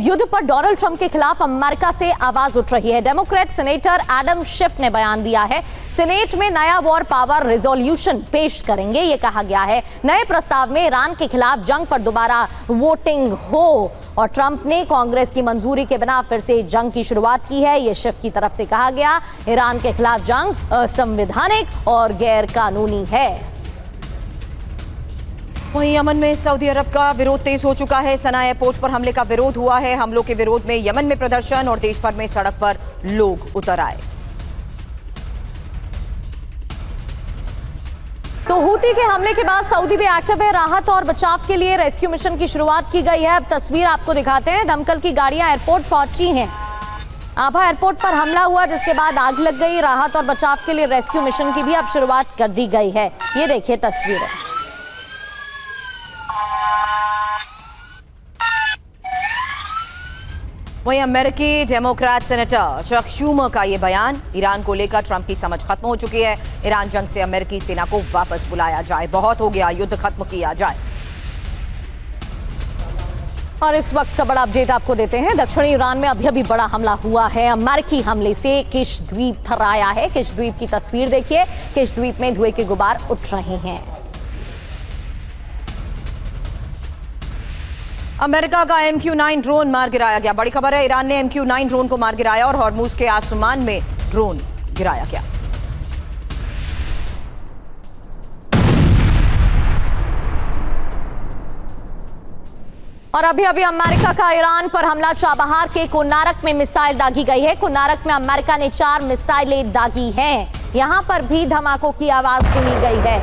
युद्ध पर Donald Trump के खिलाफ अमेरिका से आवाज उठ रही है। डेमोक्रेट सेनेटर एडम शिफ ने बयान दिया है, सीनेट में नया वॉर पावर रेजोल्यूशन पेश करेंगे। ये कहा गया है नए प्रस्ताव में ईरान के खिलाफ जंग पर दोबारा वोटिंग हो और ट्रंप ने कांग्रेस की मंजूरी के बिना फिर से जंग की शुरुआत की है। ये शिफ की तरफ से कहा गया। ईरान के खिलाफ जंग असंवैधानिक और गैर कानूनी है। वहीं यमन में सऊदी अरब का विरोध तेज हो चुका है। सना एयरपोर्ट पर हमले का विरोध हुआ है। हमलों के विरोध में यमन में प्रदर्शन और देश भर में सड़क पर लोग उतर आए। तो हूती के हमले के बाद सऊदी भी एक्टिव है। राहत और बचाव के लिए रेस्क्यू मिशन की शुरुआत की गई है। अब तस्वीर आपको दिखाते हैं। दमकल की गाड़ियां एयरपोर्ट पहुंची हैं। आभा एयरपोर्ट पर हमला हुआ जिसके बाद आग लग गई। राहत और बचाव के लिए रेस्क्यू मिशन की भी अब शुरुआत कर दी गई है। ये देखिए तस्वीरें। वहीं अमेरिकी डेमोक्रेट सेनेटर चक शूमर का ये बयान, ईरान को लेकर ट्रंप की समझ खत्म हो चुकी है। ईरान जंग से अमेरिकी सेना को वापस बुलाया जाए, बहुत हो गया, युद्ध खत्म किया जाए। और इस वक्त का बड़ा अपडेट आपको देते हैं। दक्षिणी ईरान में अभी बड़ा हमला हुआ है। अमेरिकी हमले से किश द्वीप थर्राया है। किश द्वीप की तस्वीर देखिए। किश द्वीप में धुएं के गुबार उठ रहे हैं। अमेरिका का MQ-9 ड्रोन मार गिराया गया। बड़ी खबर है, ईरान ने MQ-9 ड्रोन को मार गिराया और हॉर्मुज के आसमान में ड्रोन गिराया गया। और अभी अमेरिका का ईरान पर हमला। चाबहार के कुन्नारक में मिसाइल दागी गई है। कुन्नारक में अमेरिका ने 4 मिसाइलें दागी हैं। यहां पर भी धमाकों की आवाज सुनी गई है।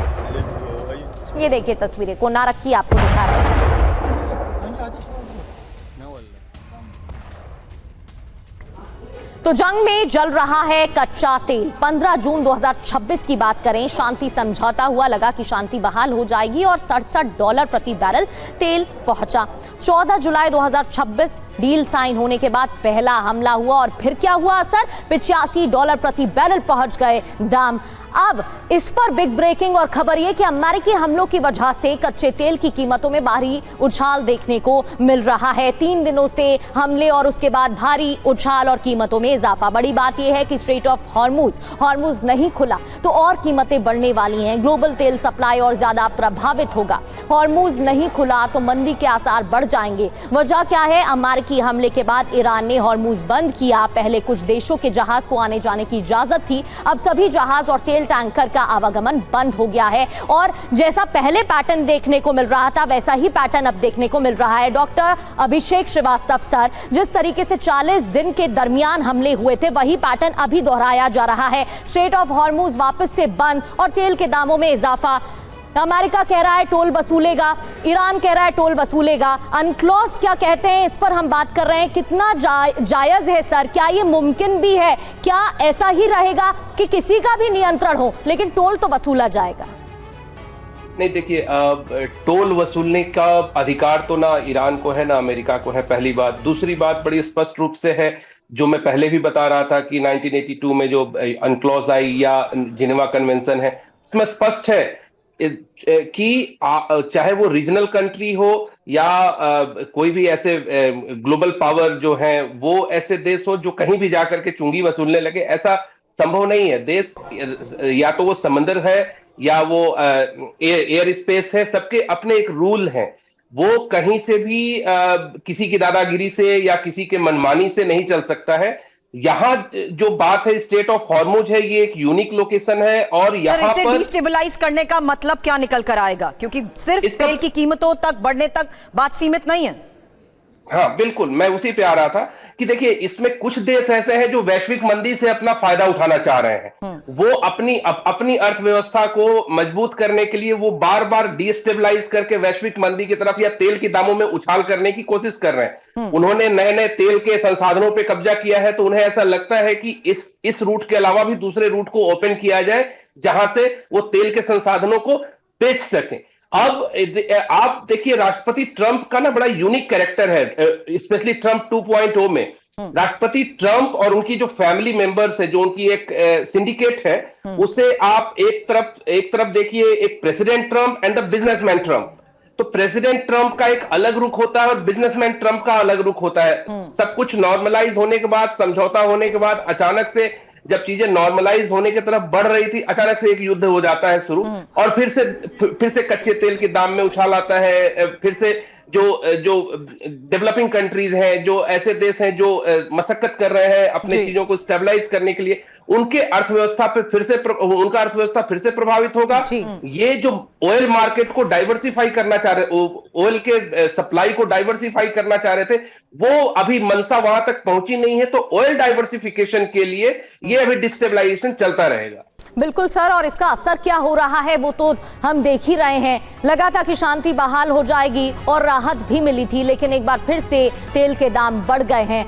ये देखिए तस्वीरें कुन्नारक की आपको दिखा रहे हैं। तो जंग में जल रहा है कच्चा तेल। 15 जून 2026 की बात करें, शांति समझौता हुआ, लगा कि शांति बहाल हो जाएगी और $67 प्रति बैरल तेल पहुंचा। 14 जुलाई 2026 डील साइन होने के बाद पहला हमला हुआ और फिर क्या हुआ असर? $85 प्रति बैरल पहुंच गए दाम। अब इस पर बिग ब्रेकिंग और खबर यह कि अमेरिकी हमलों की वजह से कच्चे तेल की कीमतों में भारी उछाल देखने को मिल रहा है। 3 दिनों से हमले और उसके बाद भारी उछाल और कीमतों में इजाफा। बड़ी बात यह है कि स्ट्रेट ऑफ हॉर्मुज नहीं खुला तो और कीमतें बढ़ने वाली हैं। ग्लोबल तेल सप्लाई और ज्यादा प्रभावित होगा। हॉर्मुज नहीं खुला तो मंदी के आसार बढ़ जाएंगे। वजह क्या है? अमेरिकी हमले के बाद ईरान ने हॉर्मुज बंद किया। पहले कुछ देशों के जहाज को आने जाने की इजाजत थी, अब सभी जहाज और तेल टैंकर का आवागमन बंद हो गया है। और जैसा पहले पैटर्न देखने को मिल रहा था वैसा ही पैटर्न अब देखने को मिल रहा है। डॉक्टर अभिषेक श्रीवास्तव सर, जिस तरीके से 40 दिन के दरमियान हमले हुए थे वही पैटर्न अभी दोहराया जा रहा है। स्ट्रेट ऑफ हॉर्मुज वापस से बंद और तेल के दामों में इजाफा। अमेरिका कह रहा है टोल वसूलेगा, ईरान कह रहा है टोल वसूलेगा। अनक्लॉज क्या कहते हैं, इस पर हम बात कर रहे हैं। कितना जायज है सर? क्या ये मुमकिन भी है? क्या ऐसा ही रहेगा कि किसी का भी नियंत्रण हो लेकिन टोल तो वसूला जाएगा? नहीं, देखिए, टोल वसूलने का अधिकार तो ना ईरान को है ना अमेरिका को है, पहली बात। दूसरी बात बड़ी स्पष्ट रूप से है, जो मैं पहले भी बता रहा था कि 1982 में जो अनक्लॉज आई या जिनेवा कन्वेंशन है, इसमें स्पष्ट है कि चाहे वो रीजनल कंट्री हो या कोई भी ऐसे ग्लोबल पावर जो है, वो ऐसे देश हो जो कहीं भी जाकर के चुंगी वसूलने लगे, ऐसा संभव नहीं है। देश या तो वो समंदर है या वो एयर स्पेस है, सबके अपने एक रूल हैं। वो कहीं से भी किसी की दादागिरी से या किसी के मनमानी से नहीं चल सकता है। यहाँ जो बात है स्टेट ऑफ हॉर्मुज है, ये एक यूनिक लोकेशन है और यहाँ इसे पर डिस्टेबलाइज करने का मतलब क्या निकल कर आएगा? क्योंकि सिर्फ तेल की कीमतों तक बढ़ने तक बात सीमित नहीं है। हाँ बिल्कुल, मैं उसी पे आ रहा था कि देखिए, इसमें कुछ देश ऐसे हैं जो वैश्विक मंदी से अपना फायदा उठाना चाह रहे हैं। वो अपनी अर्थव्यवस्था को मजबूत करने के लिए वो बार बार डिस्टेबलाइज करके वैश्विक मंदी की तरफ या तेल के दामों में उछाल करने की कोशिश कर रहे हैं। उन्होंने नए नए तेल के संसाधनों पे कब्जा किया है, तो उन्हें ऐसा लगता है कि इस रूट के अलावा भी दूसरे रूट को ओपन किया जाए जहां से वो तेल के संसाधनों को बेच सकें। अब आप देखिए, राष्ट्रपति ट्रंप का ना बड़ा यूनिक कैरेक्टर है, स्पेशली ट्रंप 2.0 में। राष्ट्रपति ट्रंप और उनकी जो फैमिली मेंबर्स है, जो उनकी एक सिंडिकेट है, उसे आप एक तरफ देखिए, एक president Trump and the businessman Trump. तो प्रेसिडेंट ट्रंप का एक अलग रुख होता है और बिजनेसमैन ट्रंप का अलग रुख होता है। सब कुछ नॉर्मलाइज होने के बाद, समझौता होने के बाद, अचानक से जब चीजें नॉर्मलाइज होने की तरफ बढ़ रही थी, अचानक से एक युद्ध हो जाता है शुरू, और फिर से कच्चे तेल के दाम में उछाल आता है। फिर से जो डेवलपिंग कंट्रीज हैं, जो ऐसे देश हैं जो मशक्कत कर रहे हैं अपने चीजों को स्टेबलाइज करने के लिए, उनका अर्थव्यवस्था फिर से प्रभावित होगा। ये जो ऑयल मार्केट को डाइवर्सिफाई करना चाह रहे, ऑयल के सप्लाई को डाइवर्सिफाई करना चाह रहे थे, वो अभी मंशा वहां तक पहुंची नहीं है। तो ऑयल डाइवर्सिफिकेशन के लिए ये अभी डिस्टेबलाइजेशन चलता रहेगा। बिल्कुल सर, और इसका असर क्या हो रहा है वो तो हम देख ही रहे हैं। लगा था कि शांति बहाल हो जाएगी और राहत भी मिली थी, लेकिन एक बार फिर से तेल के दाम बढ़ गए हैं।